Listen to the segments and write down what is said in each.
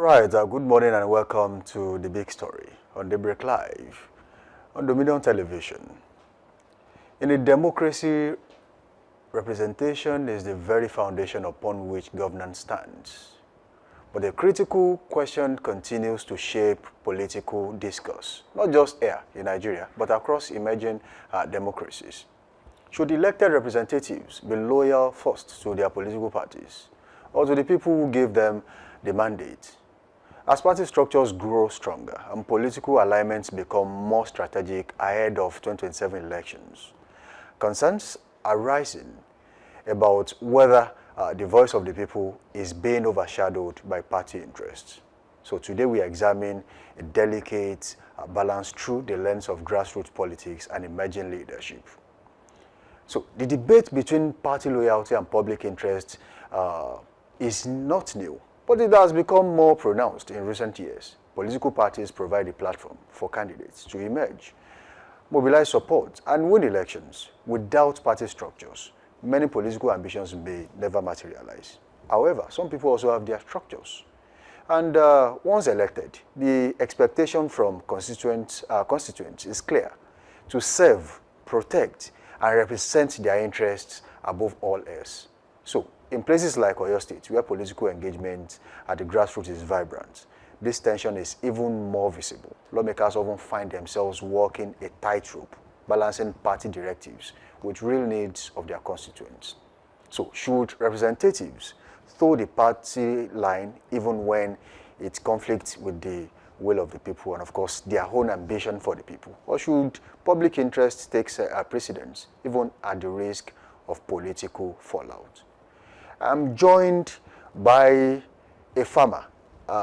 Right, good morning and welcome to The Big Story on Daybreak Live on Dominion Television. In a democracy, representation is the very foundation upon which governance stands. But the critical question continues to shape political discourse, not just here in Nigeria, but across emerging democracies. Should elected representatives be loyal first to their political parties or to the people who gave them the mandate? As party structures grow stronger and political alignments become more strategic ahead of 2027 elections, concerns are rising about whether the voice of the people is being overshadowed by party interests. So today we examine a delicate balance through the lens of grassroots politics and emerging leadership. So the debate between party loyalty and public interest is not new, but it has become more pronounced in recent years. Political parties provide a platform for candidates to emerge, mobilize support, and win elections. Without party structures, many political ambitions may never materialize. However, some people also have their structures. And once elected, the expectation from constituents is clear: to serve, protect, and represent their interests above all else. So, in places like Oyo State, where political engagement at the grassroots is vibrant, this tension is even more visible. Lawmakers often find themselves walking a tightrope, balancing party directives with real needs of their constituents. So, should representatives toe the party line even when it conflicts with the will of the people and, of course, their own ambition for the people? Or should public interest take precedence, even at the risk of political fallout? I'm joined by a farmer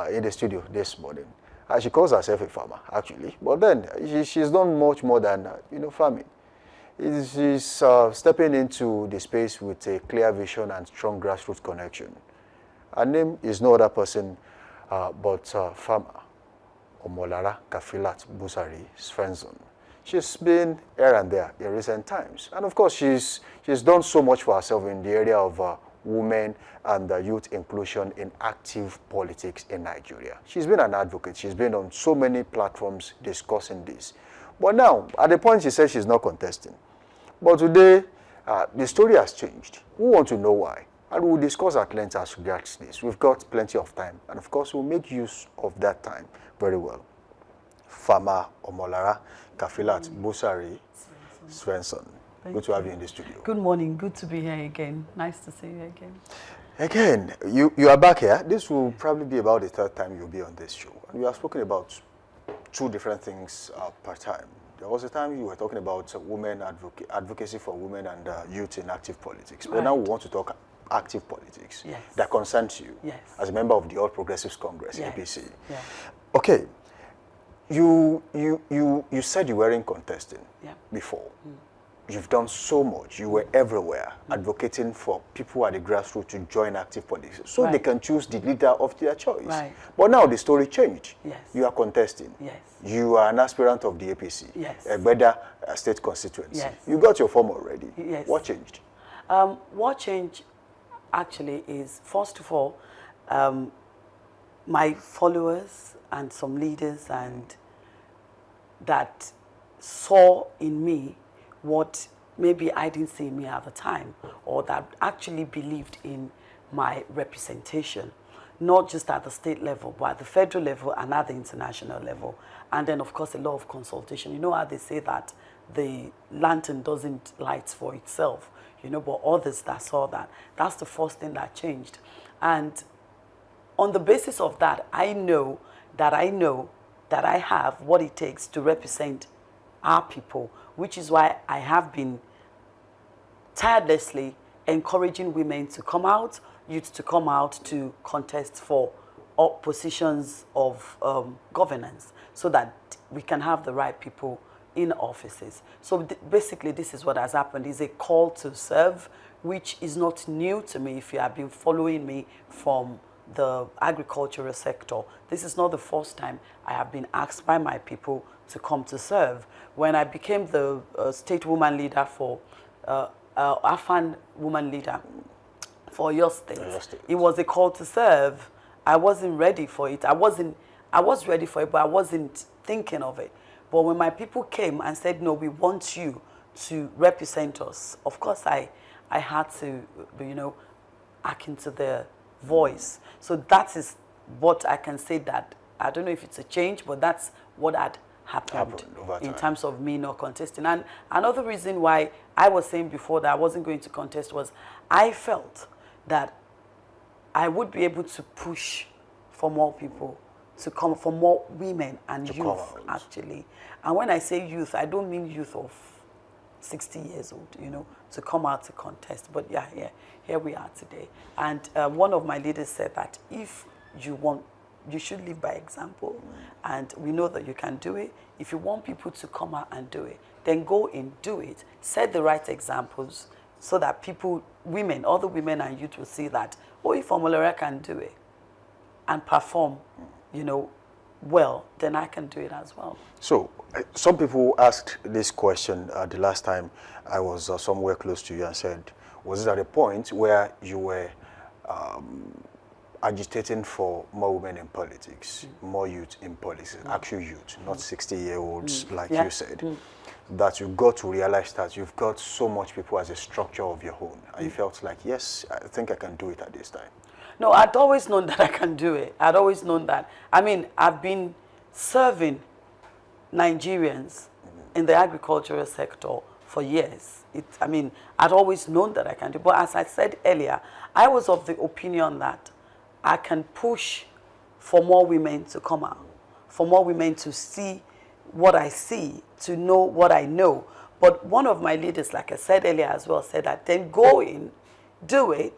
in the studio this morning. She calls herself a farmer, actually, but then she's done much more than farming. She's stepping into the space with a clear vision and strong grassroots connection. Her name is no other person but farmer Omolara Kafilat Busari Svensson. She's been here and there in recent times, and of course she's done so much for herself in the area of women and youth inclusion in active politics in Nigeria. She's been an advocate. She's been on so many platforms discussing this. But now, at the point she says she's not contesting. But today, the story has changed. We want to know why. And we'll discuss at length as regards this. We've got plenty of time. And of course, we'll make use of that time very well. Farmer Omolara Kafilat Busari Svensson. Good to have you in the studio. Good morning. Good to be here again. Nice to see you again. Again, you are back here. This will probably be about the third time you'll be on this show. And we have spoken about two different things per time. There was a time you were talking about women advocacy for women and youth in active politics. But now we want to talk active politics that concerns you as a member of the All Progressives Congress, APC. Yeah. Okay, you said you weren't contesting before. You've done so much. You were everywhere advocating for people at the grassroots to join active politics so they can choose the leader of their choice. But now the story changed. You are contesting. You are an aspirant of the APC, Egbeda State constituency. You got your form already. What changed? What changed actually is, first of all, my followers and some leaders and that saw in me what maybe I didn't see in me at the time, or that actually believed in my representation, not just at the state level, but at the federal level and at the international level. And then, of course, a lot of consultation. You know how they say that the lantern doesn't light for itself, but others that saw that. That's the first thing that changed. And on the basis of that, I know that I have what it takes to represent our people, which is why I have been tirelessly encouraging women to come out, youth to come out to contest for positions of governance so that we can have the right people in offices. So basically this is what has happened. It's a call to serve, which is not new to me if you have been following me from the agricultural sector. This is not the first time I have been asked by my people to come to serve. When I became the state woman leader for AFAN woman leader for your state, it was a call to serve, I wasn't ready for it. I was ready for it, but I wasn't thinking of it. But when my people came and said, no, we want you to represent us, of course I had to, you know, act into their voice. So that is what I can say, that I don't know if it's a change, but that's what had happened in terms of me not contesting. And another reason why I was saying before that I wasn't going to contest was I felt that I would be able to push for more people to come, for more women and youth, actually. And when I say youth, I don't mean youth of 60 years old, you know, to come out to contest. But yeah, here we are today. And one of my leaders said that if you want, you should live by example. And we know that you can do it. If you want people to come out and do it, then go and do it. Set the right examples so that people, women, other women and youth will see that, oh, if Omolore can do it and perform, you know, well, then I can do it as well. So, some people asked this question the last time I was somewhere close to you and said, was it at a point where you were agitating for more women in politics, more youth in politics, actual youth, not 60-year-olds like you said, that you got to realize that you've got so much people as a structure of your own, and you felt like, yes, I think I can do it at this time? No, I'd always known that I can do it. I'd always known that. I mean, I've been serving Nigerians in the agricultural sector for years. I mean, I'd always known that I can do it. But as I said earlier, I was of the opinion that I can push for more women to come out, for more women to see what I see, to know what I know. But one of my leaders, like I said earlier as well, said that then go in, do it,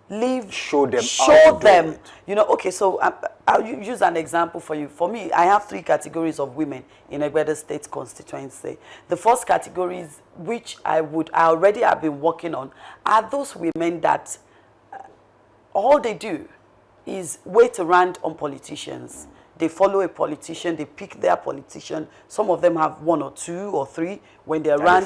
leave, show them, you know. Okay, so I'll use an example for you. For me, I have 3 categories of women in Egbeda State constituency. The first categories, which I already have been working on, are those women that all they do is wait around on politicians. They follow a politician, they pick their politician. Some of them have 1 or 2 or 3. When they're around,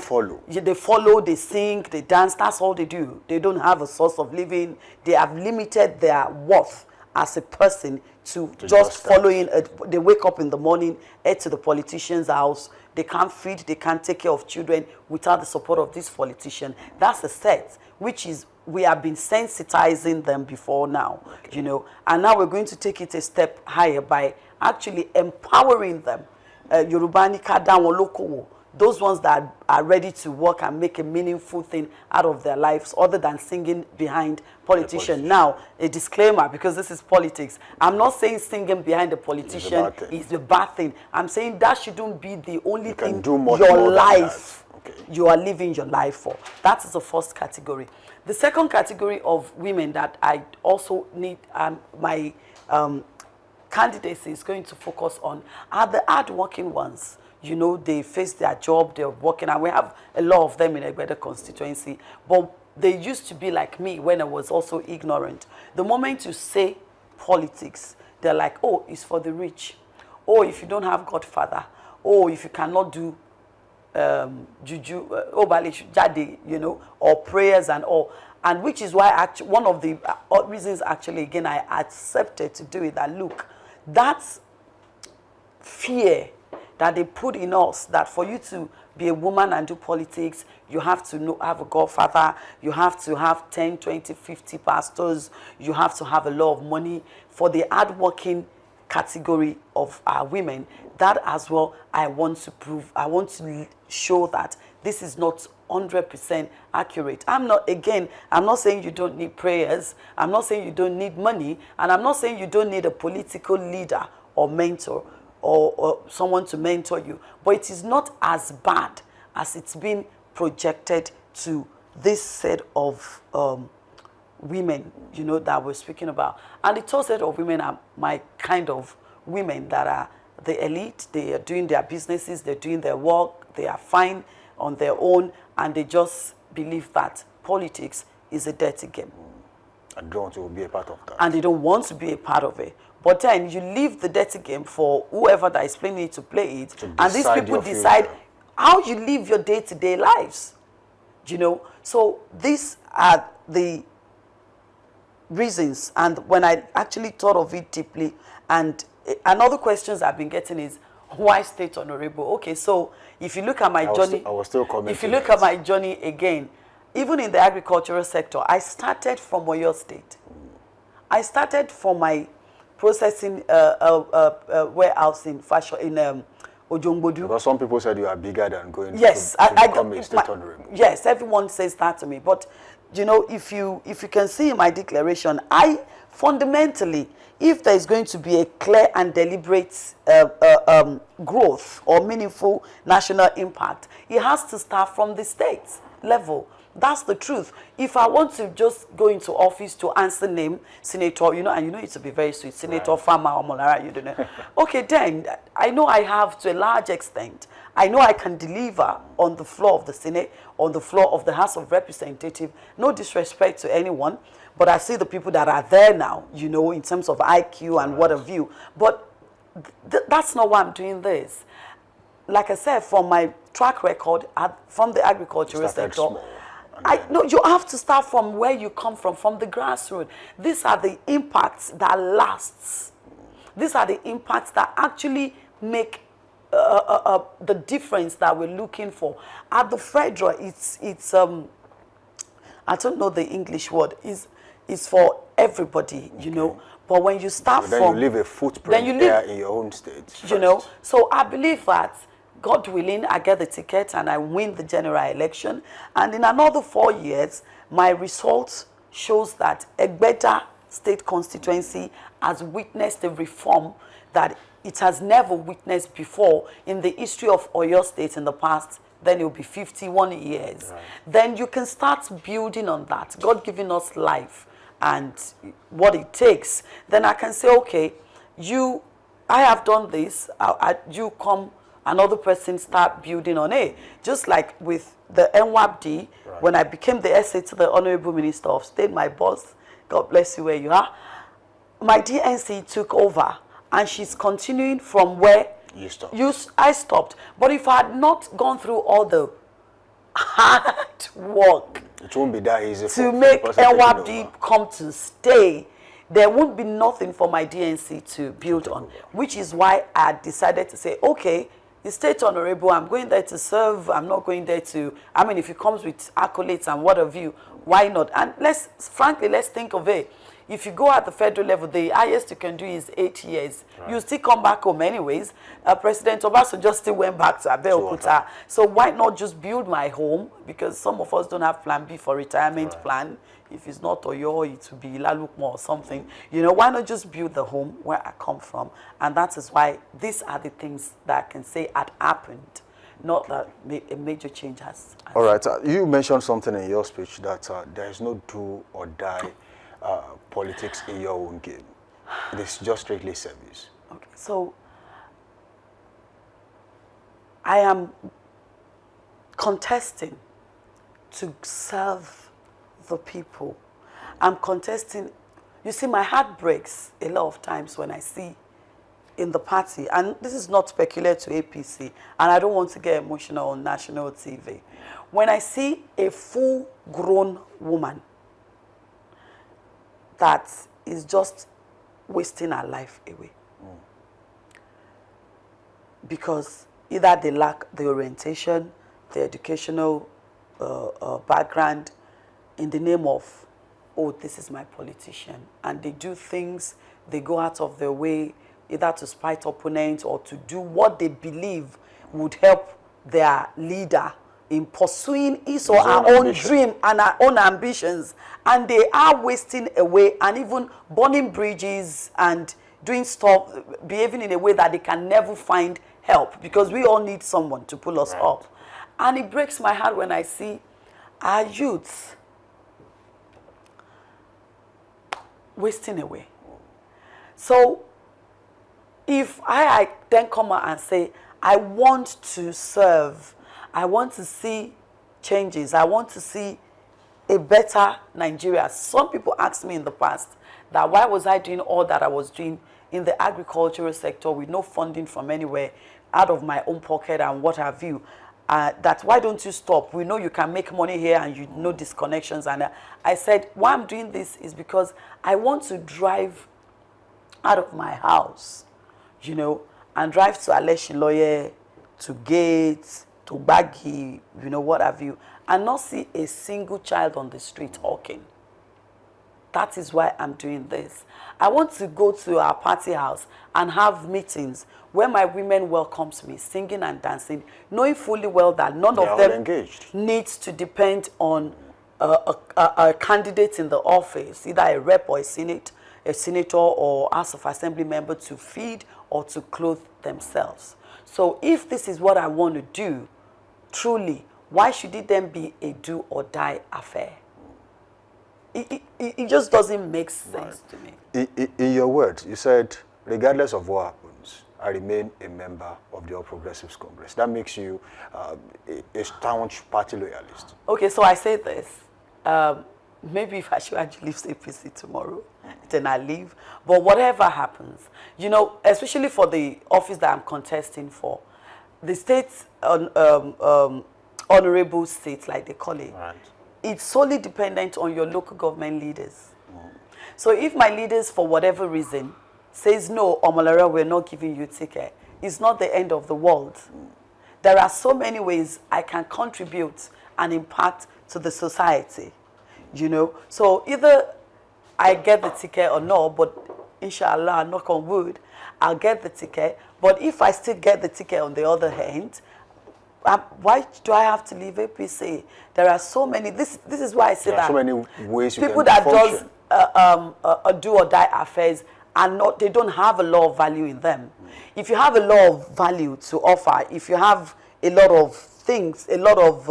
they follow, they sing, they dance. That's all they do. They don't have a source of living. They have limited their worth as a person to just following. They wake up in the morning, head to the politician's house. They can't feed, they can't take care of children without the support of this politician. That's a set, which is, we have been sensitizing them before now, you know, and now we're going to take it a step higher by actually empowering them. Yorubanika Dawo Lokowo, those ones that are ready to work and make a meaningful thing out of their lives other than singing behind politicians. Now, a disclaimer, because this is politics. I'm not saying singing behind a politician is a bad thing. I'm saying that shouldn't be the only thing your life, you are living your life for. That is the first category. The second category of women that I also need, my candidacy is going to focus on, are the hard-working ones. You know, they face their job, they're working, and we have a lot of them in Egbeda constituency. But they used to be like me when I was also ignorant. The moment you say politics, they're like, oh, it's for the rich. Oh, if you don't have Godfather. Oh, if you cannot do juju, jadi, you know, or prayers and all. And which is why one of the reasons actually, again, I accepted to do it, that look, that's fear that they put in us, that for you to be a woman and do politics, you have to have a godfather, you have to have 10, 20, 50 pastors, you have to have a lot of money. For the hardworking category of our women, that as well, I want to prove, I want to show that this is not 100% accurate. I'm not saying you don't need prayers, I'm not saying you don't need money, and I'm not saying you don't need a political leader or mentor, or someone to mentor you, but it is not as bad as it's been projected to this set of women, you know, that we're speaking about. And the third set of women are my kind of women that are the elite. They are doing their businesses, they're doing their work, they are fine on their own, and they just believe that politics is a dirty game. And don't want to be a part of that. And they don't want to be a part of it. But then you leave the dirty game for whoever that is playing it to play it. And these people decide how you live your day-to-day lives. You know? So these are the reasons. And when I actually thought of it deeply, and another questions I've been getting is, why state honorable? Okay, so if you look at my journey, I was still coming. if you look at my journey again, even in the agricultural sector, I started from Oyo State. I started from my processing warehouse in fashion in Ojongbodu. Because some people said you are bigger than going yes, to become a state honorable. Yes, everyone says that to me. But you know, if you can see in my declaration, I fundamentally, if there is going to be a clear and deliberate growth or meaningful national impact, it has to start from the state level. That's the truth. If I want to just go into office to answer name, Senator, you know, and you know it to be very sweet, Senator Farmer or Molara, you don't know. Okay, then I know I have to a large extent. I know I can deliver on the floor of the Senate, on the floor of the House of Representatives. No disrespect to anyone, but I see the people that are there now, you know, in terms of IQ and what have you. But that's not why I'm doing this. Like I said, from my track record from the agricultural sector, no, you have to start from where you come from the grassroots. These are the impacts that lasts. These are the impacts that actually make the difference that we're looking for. At the federal, it's I don't know the English word, is for everybody, you know. But when you start then you leave a footprint there in your own state. You know, so I believe that, God willing, I get the ticket and I win the general election. And in another 4 years, my results shows that a better state constituency has witnessed a reform that it has never witnessed before in the history of Oyo State in the past. Then it will be 51 years. Right. Then you can start building on that. God giving us life and what it takes. Then I can say, okay, I have done this. You come. Another person start building on it. Just like with the NWABD, right. When I became the SA to the Honorable Minister of State, my boss, God bless you where you are, my DNC took over and she's continuing from where you stopped. I stopped. But if I had not gone through all the hard work, it won't be that easy to make NWABD come to stay, there won't be nothing for my DNC to build on, which is why I decided to say, okay, the state honorable, I'm going there to serve. I'm not going there to, I mean, if it comes with accolades and what have you, why not? And frankly, let's think of it. If you go at the federal level, the highest you can do is 8 years. Right. You still come back home anyways. President Obasanjo still went back to Abeokuta. So why not just build my home? Because some of us don't have plan B for retirement plan. If it's not Oyo, it will be Lalukmo or something. You know, why not just build the home where I come from? And that is why these are the things that I can say had happened. Not that a major change has. All right. You mentioned something in your speech that there is no do or die politics in your own game. It is just strictly service. Okay. So I am contesting to serve the people. I'm contesting. You see, my heart breaks a lot of times when I see in the party, and this is not peculiar to APC, and I don't want to get emotional on national TV. When I see a full-grown woman that is just wasting her life away. Because either they lack the orientation, the educational background, in the name of, oh, this is my politician. And they do things, they go out of their way, either to spite opponents or to do what they believe would help their leader in pursuing his or her own dream and her own ambitions. And they are wasting away and even burning bridges and doing stuff, behaving in a way that they can never find help, because we all need someone to pull us up. And it breaks my heart when I see our youths wasting away. So if I then come out and say, I want to serve, I want to see changes, I want to see a better Nigeria. Some people asked me in the past that why was I doing all that I was doing in the agricultural sector with no funding from anywhere, out of my own pocket and what have you. that why don't you stop? We know you can make money here and you know these connections. And I said, why I'm doing this is because I want to drive out of my house, you know, and drive to Aleshiloye, to Gates, to Baggy, you know, what have you, and not see a single child on the street hawking. That is why I'm doing this. I want to go to our party house and have meetings where my women welcomes me, singing and dancing, knowing fully well that none of them needs to depend on a candidate in the office, either a rep or a senator or House of Assembly member, to feed or to clothe themselves. So if this is what I want to do, truly, why should it then be a do or die affair? It just doesn't make sense to me. In your words, you said, regardless of what happens, I remain a member of the All Progressives Congress. That makes you a staunch party loyalist. Okay, so I say this. Maybe if I should actually leave APC tomorrow, then I leave. But whatever happens, you know, especially for the office that I'm contesting for, the state's honorable states, like they call it, Right. It's solely dependent on your local government leaders. So if my leaders, for whatever reason, says, no, Omolara, we're not giving you ticket, it's not the end of the world. There are so many ways I can contribute and impact to the society, you know. So either I get the ticket or not, but inshallah, knock on wood, I'll get the ticket. But if I still get the ticket on the other hand, why do I have to leave APC? There are so many. This is why I say that so many ways you people can that function. does do or die affairs are not. They don't have a lot of value in them. If you have a lot of value to offer, if you have a lot of things, a lot of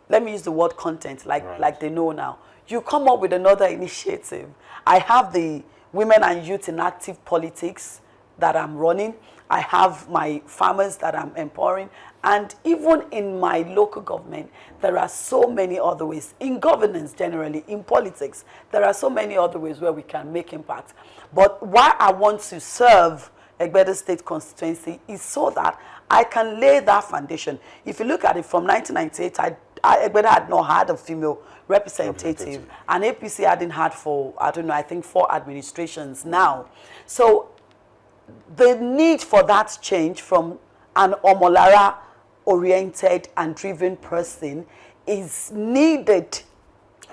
let me use the word content, like they know now. You come up with another initiative. I have the Women and Youth in Active Politics that I'm running. I have my farmers that I'm empowering. And even in my local government, there are so many other ways. In governance generally, in politics, there are so many other ways where we can make impact. But why I want to serve Egbeda State constituency is so that I can lay that foundation. If you look at it from 1998, Egbeda had not had a female representative. And APC hadn't had for, I don't know, I think 4 administrations now. So the need for that change from an Omolara oriented and driven person is needed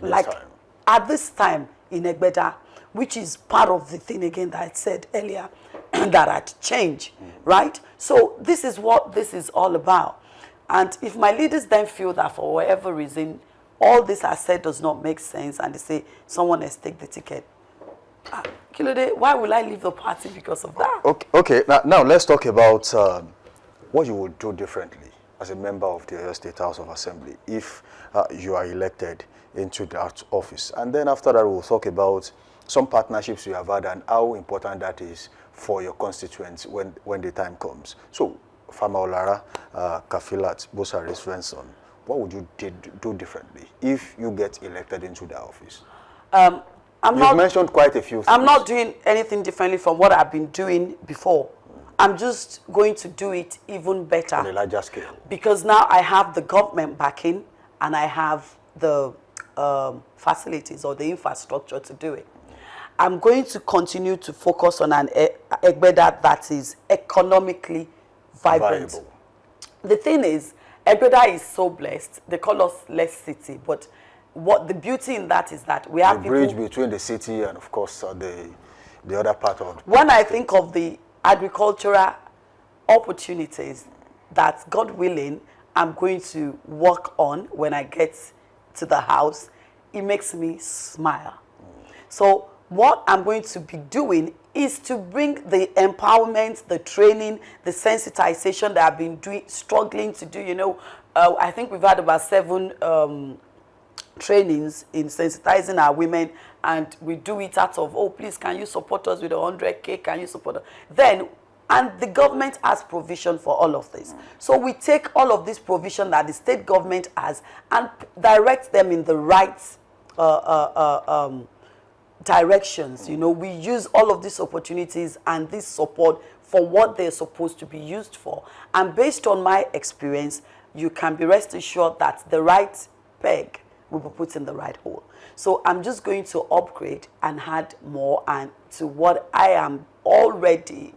at this time in Egbeda, which is part of the thing again that I said earlier that had changed, right? So this is what this is all about. And if my leaders then feel that for whatever reason all this I said does not make sense and they say someone has taken the ticket, Kilode, why will I leave the party because of that? Okay. Now let's talk about what you would do differently as a member of the Oyo State House of Assembly if you are elected into that office. And then after that, we'll talk about some partnerships you have had and how important that is for your constituents when the time comes. So, Farmer Olara, Kafilat, Bosare Svensson, what would you do differently if you get elected into the office? You've mentioned quite a few things. I'm not doing anything differently from what I've been doing before. I'm just going to do it even better. On a larger scale. Because now I have the government backing and I have the facilities or the infrastructure to do it. I'm going to continue to focus on an Egbeda that is economically vibrant. Viable. The thing is, Egbeda is so blessed. They call us less city, but what the beauty in that is that we have the bridge between the city and, of course, the other part of. When I think of the agricultural opportunities that, God willing, I'm going to work on when I get to the house, it makes me smile. So what I'm going to be doing is to bring the empowerment, the training, the sensitization that I've been struggling to do. You know, I think we've had about 7 trainings in sensitizing our women, and we do it out of, oh, please, can you support us with 100K? Can you support us? Then, and the government has provision for all of this. So we take all of this provision that the state government has and direct them in the right directions. You know, we use all of these opportunities and this support for what they're supposed to be used for. And based on my experience, you can be rest assured that the right peg will be put in the right hole. So I'm just going to upgrade and add more and to what I am already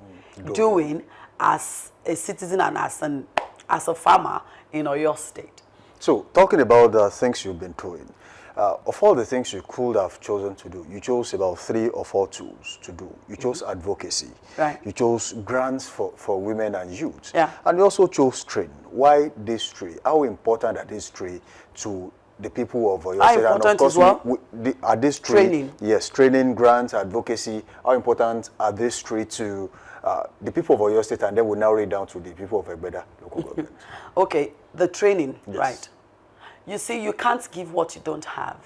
doing as a citizen and as a farmer in Oyo State. So, talking about the things you've been doing, of all the things you could have chosen to do, you chose about 3 or 4 tools to do. You chose advocacy. Right. You chose grants for women and youth. Yeah. And you also chose training. Why these 3? How important are these 3 to the people of Oyo State? Important and of course, as well? Are these 3? Training. Yes, training, grants, advocacy. How important are these 3 to the people of Oyo State, and then we'll narrow it down to the people of Egbeda local government? Okay, the training, Yes. right. You see, you can't give what you don't have.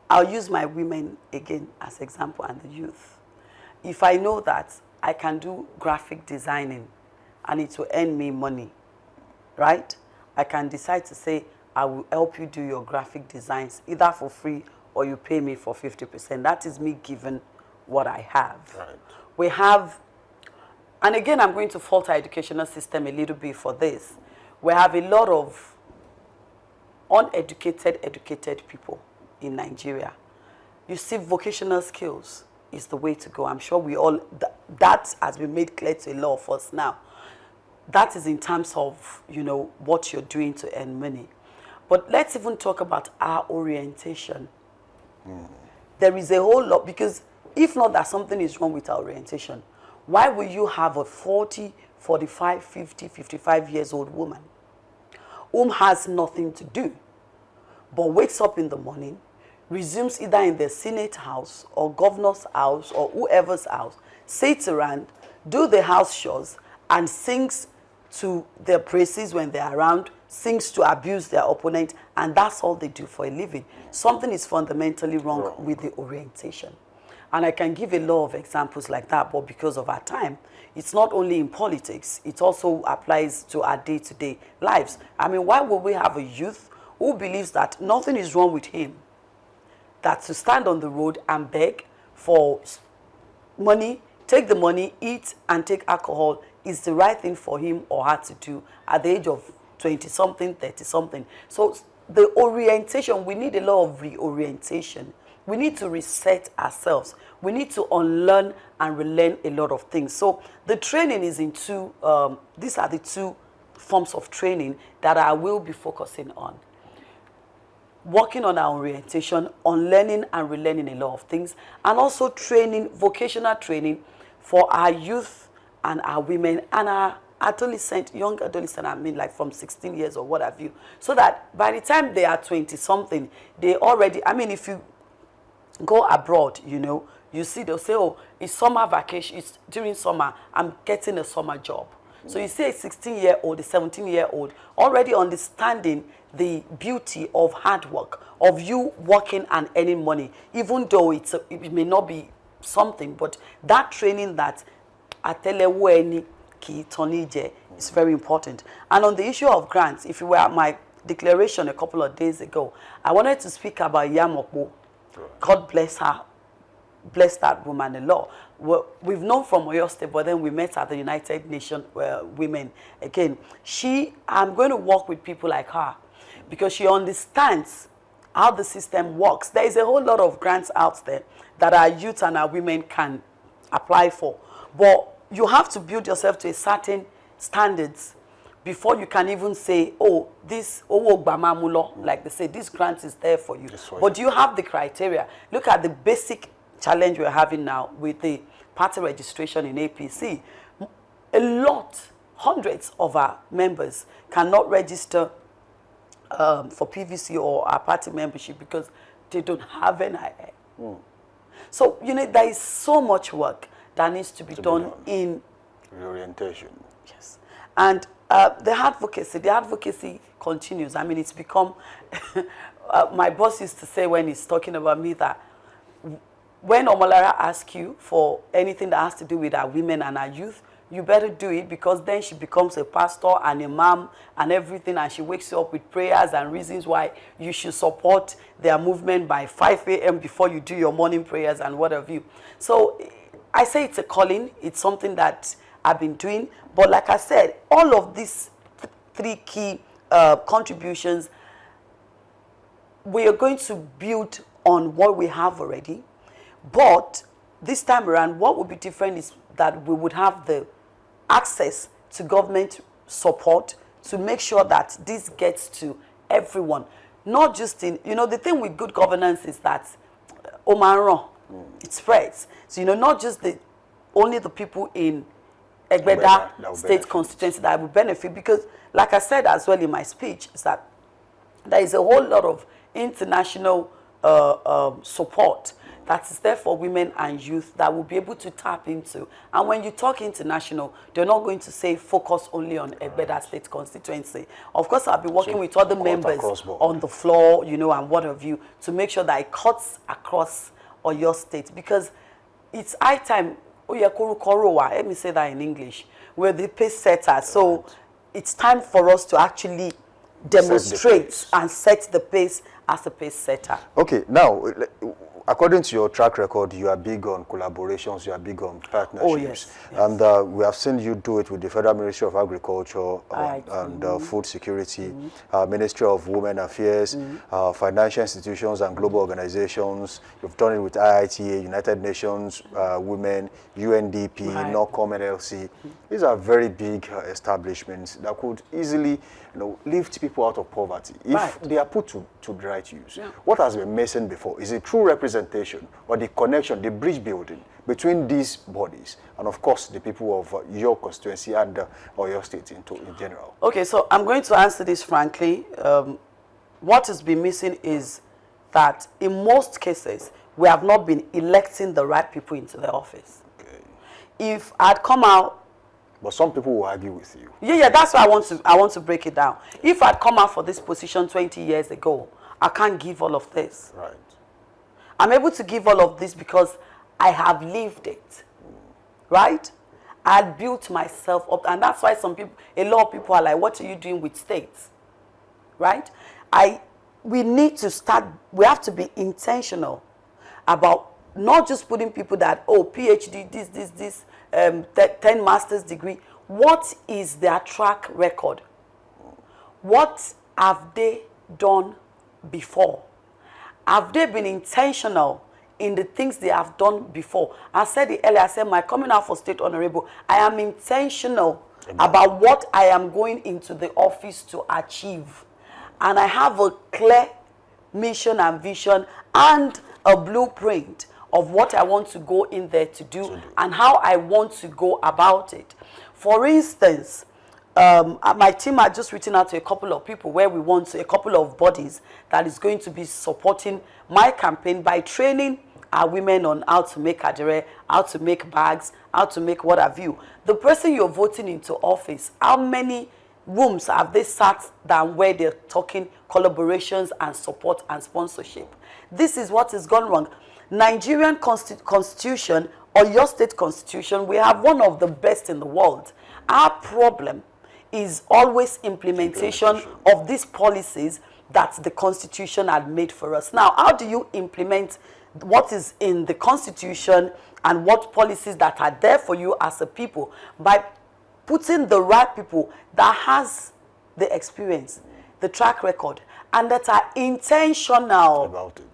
I'll use my women again as example and the youth. If I know that I can do graphic designing and it will earn me money, right? I can decide to say, I will help you do your graphic designs either for free or you pay me for 50%. That is me giving what I have. Right. We have, and again, I'm going to fault our educational system a little bit for this. We have a lot of uneducated, educated people in Nigeria. You see, vocational skills is the way to go. I'm sure we all, that has been made clear to a lot of us now. That is in terms of, you know, what you're doing to earn money. But let's even talk about our orientation. There is a whole lot, because if not that something is wrong with our orientation, why will you have a 40, 45, 50, 55 years old woman whom has nothing to do, but wakes up in the morning, resumes either in the Senate house or governor's house or whoever's house, sits around, do the house chores, and sings to their praises when they're around, sings to abuse their opponent, and that's all they do for a living. Something is fundamentally wrong with the orientation. And I can give a lot of examples like that, but because of our time, it's not only in politics, it also applies to our day-to-day lives. I mean, why would we have a youth who believes that nothing is wrong with him, that to stand on the road and beg for money, take the money, eat, and take alcohol is the right thing for him or her to do at the age of 20-something, 30-something. So the orientation, we need a lot of reorientation. We need to reset ourselves. We need to unlearn and relearn a lot of things. So the training is in two, these are the 2 forms of training that I will be focusing on. Working on our orientation, on learning and relearning a lot of things, and also training, vocational training for our youth and our women and our adolescent, young adolescent, I mean like from 16 years or what have you, so that by the time they are 20-something, they already, I mean, if you go abroad, you know, you see they'll say, oh, it's summer vacation, it's during summer, I'm getting a summer job. So you see a 16-year-old, a 17-year-old already understanding the beauty of hard work, of you working and earning money, even though it may not be something, but that training that ateleweni ki tonije is very important. And on the issue of grants, if you were at my declaration a couple of days ago, I wanted to speak about Yamokbo. God bless her, bless that woman a lot. We've known from Oyo State, but then we met at the United Nations Women. Again, I'm going to work with people like her because she understands how the system works. There is a whole lot of grants out there that our youth and our women can apply for. But you have to build yourself to a certain standards before you can even say, oh, this, like they say, this grant is there for you. But do you have the criteria? Look at the basic challenge we're having now with the party registration in APC. A lot, hundreds of our members cannot register for PVC or our party membership because they don't have NIN. So, you know, there is so much work that needs to be done in reorientation. Yes. And the advocacy continues. I mean, it's become, my boss used to say when he's talking about me that when Omolara asks you for anything that has to do with our women and our youth, you better do it because then she becomes a pastor and a mom and everything, and she wakes you up with prayers and reasons why you should support their movement by 5 a.m. before you do your morning prayers and what have you. So I say it's a calling. It's something that I've been doing. But like I said, all of these three key contributions. We are going to build on what we have already, but this time around, what would be different is that we would have the access to government support to make sure that this gets to everyone, not just in, the thing with good governance is that it spreads. So, not just only the people in Egbeda state constituency that will benefit, because like I said as well in my speech, is that there is a whole lot of international support that is there for women and youth that will be able to tap into. And when you talk international, they're not going to say focus only on Egbeda state constituency. Of course, I'll be working with other members on the floor, and what have you, to make sure that it cuts across Oyo State, because it's high time. Let me say that in English. We're the pace setters, so it's time for us to actually demonstrate and set the pace as a pace setter. Okay, now, according to your track record, you are big on collaborations, you are big on partnerships. Oh, yes. And we have seen you do it with the Federal Ministry of Agriculture and Food Security, Ministry of Women Affairs, financial institutions and global organizations. You've done it with IITA, United Nations Women, UNDP, NORCOM, NLC. These are very big establishments that could easily lift people out of poverty if they are put to the right use. What has been missing before is a true representation or the connection, the bridge building between these bodies and, of course, the people of your constituency and or your state in general. Okay, so I'm going to answer this frankly. What has been missing is that in most cases, we have not been electing the right people into the office. Okay. If I'd come out, but some people will argue with you. Yeah, that's why I want to break it down. If I'd come out for this position 20 years ago, I can't give all of this. Right. I'm able to give all of this because I have lived it. Right? I built myself up, and that's why a lot of people are like, what are you doing with states? Right? We need to start, we have to be intentional about not just putting people that, PhD, this, 10 master's degree. What is their track record? What have they done before? Have they been intentional in the things they have done before? I said it earlier, I said my coming out for state honorable, I am intentional about what I am going into the office to achieve. And I have a clear mission and vision and a blueprint of what I want to go in there to do and how I want to go about it. For instance, my team had just written out to a couple of people where we want a couple of bodies that is going to be supporting my campaign by training our women on how to make adire, how to make bags, how to make what have you. The person you're voting into office, how many rooms have they sat down where they're talking collaborations and support and sponsorship? This is what has gone wrong. Nigerian constitution or your state constitution, we have one of the best in the world. Our problem is always implementation of these policies that the constitution had made for us. Now, how do you implement what is in the constitution and what policies that are there for you as a people? By putting the right people that has the experience, the track record, and that are intentional about it.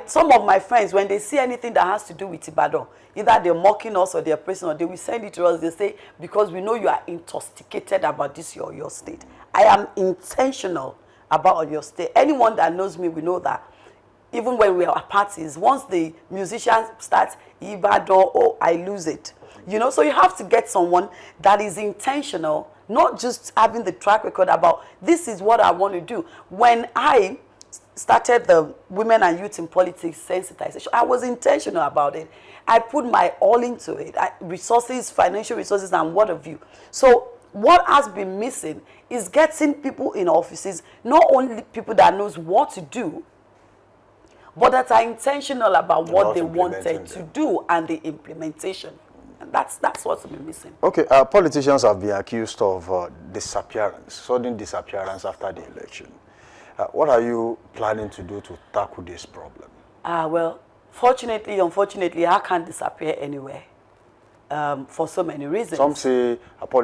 Some of my friends, when they see anything that has to do with Ibadan, either they're mocking us or they're praising us, they will send it to us. They say, because we know you are intoxicated about this, your state. I am intentional about your state. Anyone that knows me will know that. Even when we are at parties, once the musician starts Ibadan, I lose it. So you have to get someone that is intentional, not just having the track record about this is what I want to do. When I started the Women and Youth in Politics sensitization, I was intentional about it. I put my all into it. Resources, financial resources, and what have you. So what has been missing is getting people in offices, not only people that knows what to do, but that are intentional about what they wanted to do and the implementation. And that's what's been missing. Okay, politicians have been accused of disappearance, sudden disappearance after the election. What are you planning to do to tackle this problem? Well, fortunately, unfortunately, I can't disappear anywhere. for so many reasons. Some say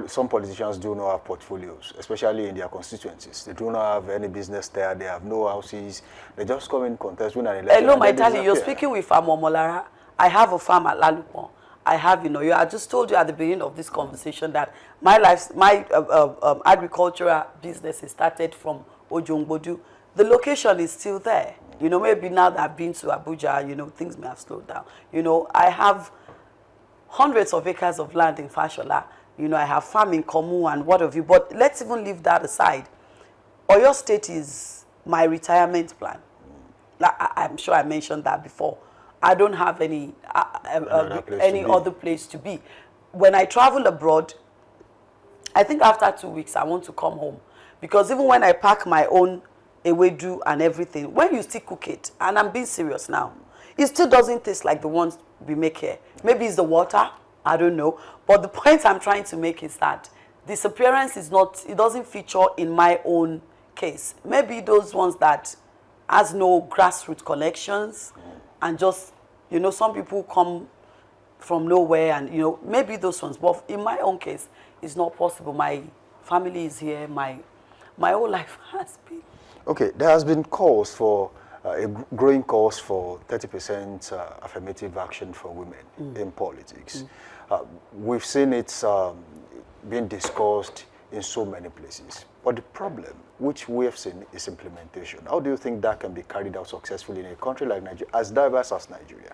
some politicians do not have portfolios, especially in their constituencies. They do not have any business there. They have no houses. They just come in, contest, win an election. Hello, my darling. You're speaking with Momolara. I have a farm at Lalupon. I have, I just told you at the beginning of this conversation that my agricultural business is started from Ojongbodu. The location is still there. Maybe now that I've been to Abuja, things may have slowed down. I have hundreds of acres of land in Fashola. I have farm in Komu and what have you. But let's even leave that aside. Oyo State is my retirement plan. I'm sure I mentioned that before. I don't have any other place to be. When I travel abroad, I think after 2 weeks, I want to come home. Because even when I pack my own ewedu and everything, when you still cook it, and I'm being serious now, it still doesn't taste like the ones we make here. Maybe it's the water, I don't know. But the point I'm trying to make is that disappearance is not, it doesn't feature in my own case. Maybe those ones that has no grassroots connections and just, some people come from nowhere and, maybe those ones. But in my own case, it's not possible. My family is here. My whole life has been. Okay, there has been calls for, a growing calls for 30% affirmative action for women in politics. We've seen it being discussed in so many places. But the problem, which we have seen, is implementation. How do you think that can be carried out successfully in a country like Nigeria, as diverse as Nigeria?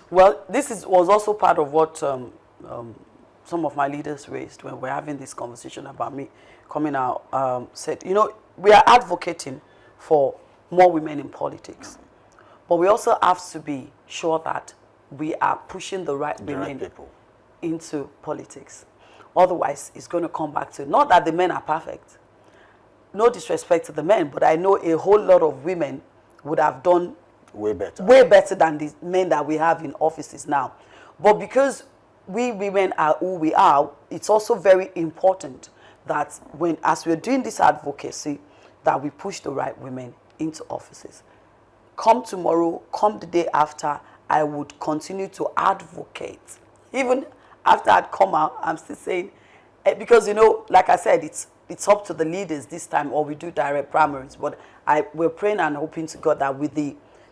Well, this was also part of what some of my leaders raised when we're having this conversation about me coming out. Said, we are advocating for more women in politics. But we also have to be sure that we are pushing the right women people into politics. Otherwise, it's going to come back to, not that the men are perfect. No disrespect to the men, but I know a whole lot of women would have done way better than the men that we have in offices now. But because we women are who we are, it's also very important that as we're doing this advocacy, that we push the right women into offices. Come tomorrow, come the day after, I would continue to advocate. Even after I'd come out, I'm still saying, because, like I said, it's up to the leaders this time, or we do direct primaries. But we're praying and hoping to God that with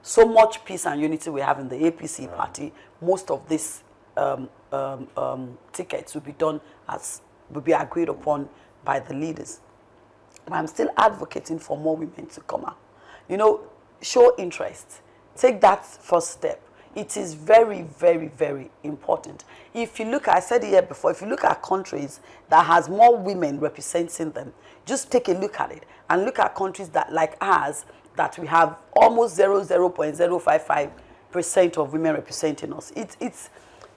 so much peace and unity we have in the APC party, most of these tickets will be agreed upon by the leaders. But I'm still advocating for more women to come out. Show interest. Take that first step. It is very, very, very important. If you look, I said it here before, if you look at countries that has more women representing them, just take a look at it. And look at countries that, like ours, that we have almost 0.055% of women representing us.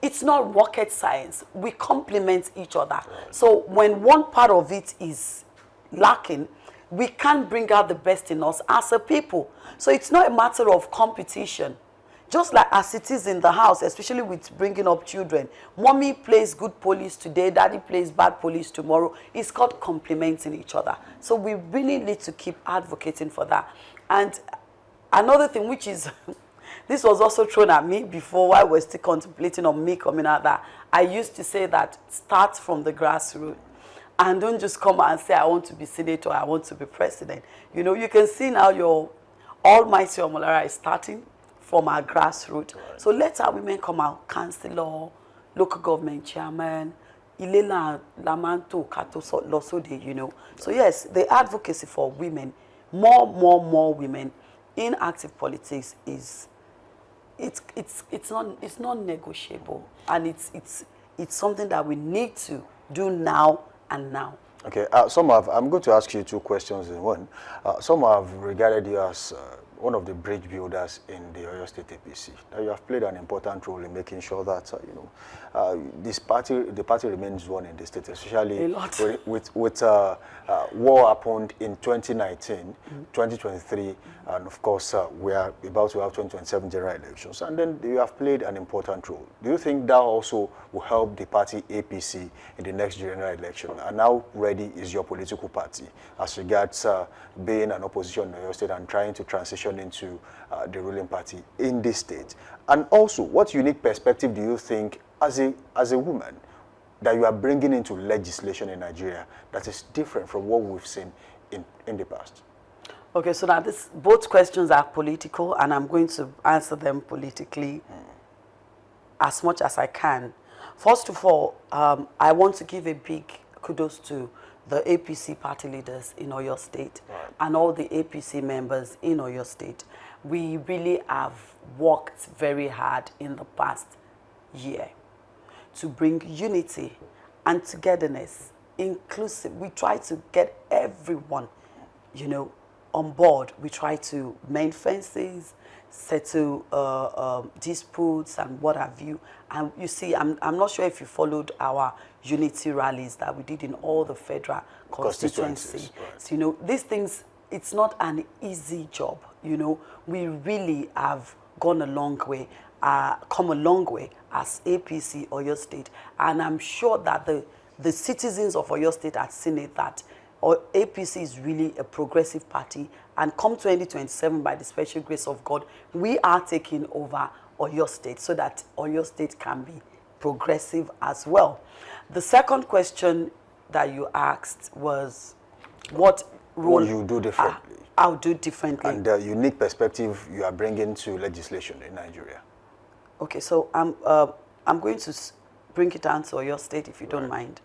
It's not rocket science. We complement each other. So when one part of it is lacking, we can't bring out the best in us as a people. So it's not a matter of competition. Just like as it is in the house, especially with bringing up children. Mommy plays good police today, daddy plays bad police tomorrow. It's called complementing each other. So we really need to keep advocating for that. And another thing, which is, this was also thrown at me before while we're still contemplating on me coming out, that I used to say that start from the grassroots. And don't just come and say, I want to be senator, I want to be president. You can see now your almighty Omolara is starting from our grassroots. Right. So let our women come out, councillor, local government chairman, Ilela Lamanto, Kato Losode, So yes, the advocacy for women, more women in active politics is, it's not negotiable. And it's something that we need to do now and now. Okay, I'm going to ask you two questions in one. Some have regarded you as one of the bridge builders in the Oyo State APC. Now you have played an important role in making sure that the party remains one in the state, especially with war happened in 2019, 2023, and of course we are about to have 2027 general elections. And then you have played an important role. Do you think that also will help the party APC in the next general election? And how ready is your political party as regards being an opposition in Oyo State and trying to transition into the ruling party in this state? And also, what unique perspective do you think as a woman that you are bringing into legislation in Nigeria that is different from what we've seen in the past? Okay, so now both questions are political, and I'm going to answer them politically as much as I can. First of all, I want to give a big kudos to the APC party leaders in Oyo State and all the APC members in Oyo State. We really have worked very hard in the past year to bring unity and togetherness, inclusive. We try to get everyone, on board. We try to mend fences, settle disputes and what have you. And you see, I'm not sure if you followed our unity rallies that we did in all the federal constituencies. Right. So, these things, it's not an easy job. We really have gone a long way, come a long way as APC Oyo State. And I'm sure that the citizens of Oyo State have seen it, that APC is really a progressive party, and come 2027, by the special grace of God, we are taking over Oyo State so that Oyo State can be progressive as well. The second question that you asked was, what role you do differently? I'll do differently. And the unique perspective you are bringing to legislation in Nigeria. Okay, so I'm going to bring it down to Oyo State, if you don't mind.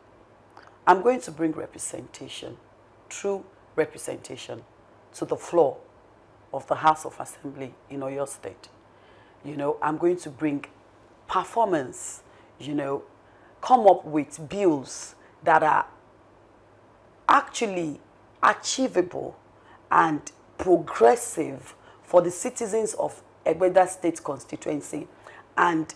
I'm going to bring representation, true representation, to the floor of the House of Assembly in Oyo State. I'm going to bring performance, come up with bills that are actually achievable and progressive for the citizens of Egbeda State constituency and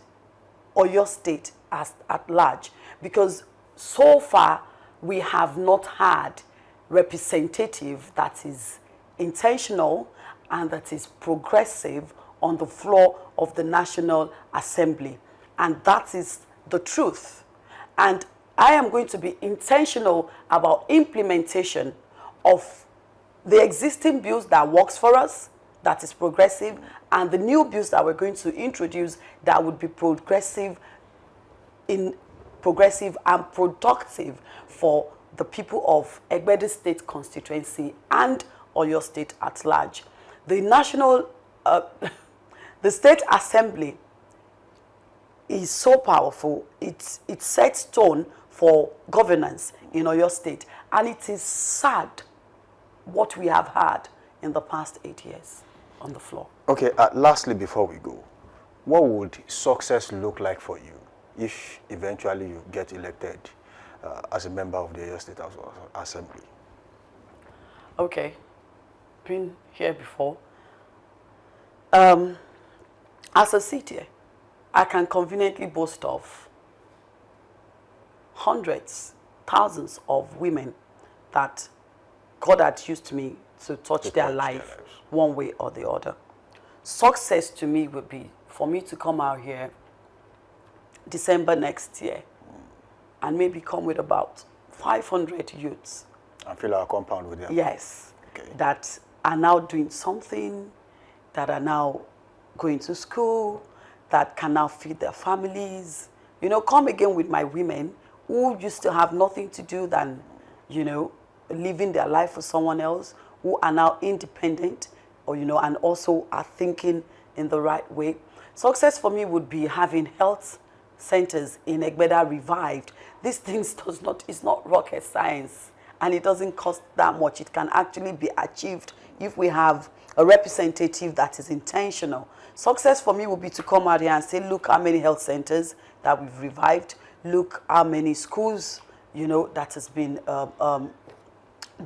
Oyo State at large. Because so far, we have not had representative that is intentional and that is progressive on the floor of the National Assembly. And that is the truth. And I am going to be intentional about implementation of the existing bills that works for us, that is progressive, and the new bills that we're going to introduce that would be progressive and productive for the people of Egbeda State constituency and Oyo State at large. The the State Assembly is so powerful. It sets tone for governance in Oyo State, and it is sad what we have had in the past 8 years on the floor. Okay, lastly, before we go, what would success look like for you if eventually you get elected as a member of the Oyo State Assembly? Okay, been here before. As a city, I can conveniently boast of hundreds, thousands of women that God had used me to touch their life one way or the other. Success to me would be for me to come out here December next year and maybe come with about 500 youths. And fill our compound with them? Yes. Okay. That are now doing something, that are now going to school, that can now feed their families. Come again with my women who used to have nothing to do than, living their life for someone else, who are now independent, or, and also are thinking in the right way. Success for me would be having health centers in Egbeda revived. These things it's not rocket science, and it doesn't cost that much. It can actually be achieved if we have a representative that is intentional. Success for me would be to come out here and say, look how many health centers that we've revived, look how many schools, that has been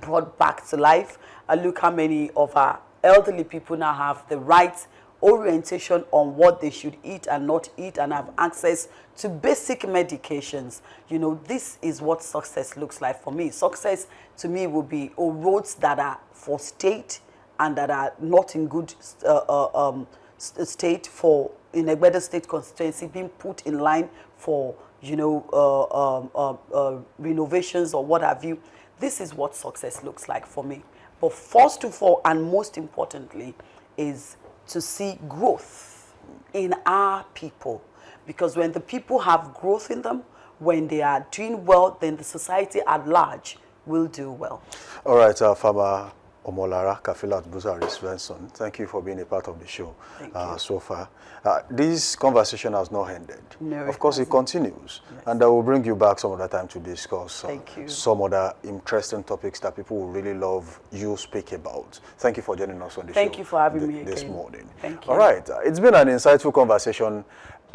brought back to life, and look how many of our elderly people now have the right orientation on what they should eat and not eat, and have access to basic medications. This is what success looks like for me. Success to me would be roads that are for state and that are not in good state in Egbeda State constituency being put in line for renovations or what have you. This is what success looks like for me. But first of all, and most importantly, is to see growth in our people. Because when the people have growth in them, when they are doing well, then the society at large will do well. All right, Farmer Omolara Kafilat Busari Svensson, thank you for being a part of the show so far. This conversation has not ended. No, of course, it continues. Yes. And I will bring you back some other time to discuss some other interesting topics that people will really love you speak about. Thank you for joining us on the show. Thank you for having me this again. morning. Thank you. All right, it's been an insightful conversation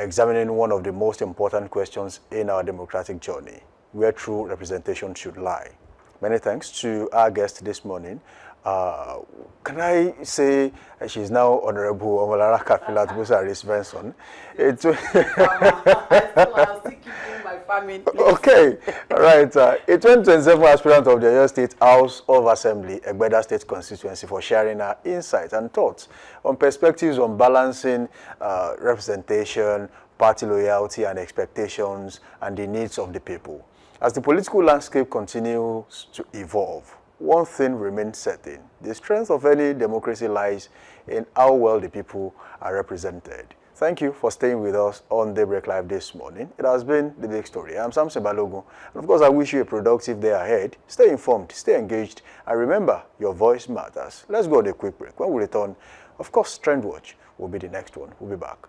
examining one of the most important questions in our democratic journey, where true representation should lie. Many thanks to our guest this morning. Can I say she's now Honorable Omolara Kafilat Busari Svensson? I'll still keep doing my farming. Okay, all right. A 2027 aspirant of the Oyo State House of Assembly, Egbeda State constituency, for sharing her insights and thoughts on perspectives on balancing representation, party loyalty and expectations, and the needs of the people. As the political landscape continues to evolve, one thing remains certain: the strength of any democracy lies in how well the people are represented. Thank you for staying with us on Daybreak Live this morning. It has been The Big Story. I'm Samson Balogun, and of course I wish you a productive day ahead. Stay informed, stay engaged, and remember, your voice matters. Let's go on a quick break. When we return, of course, Trend Watch will be the next one. We'll be back.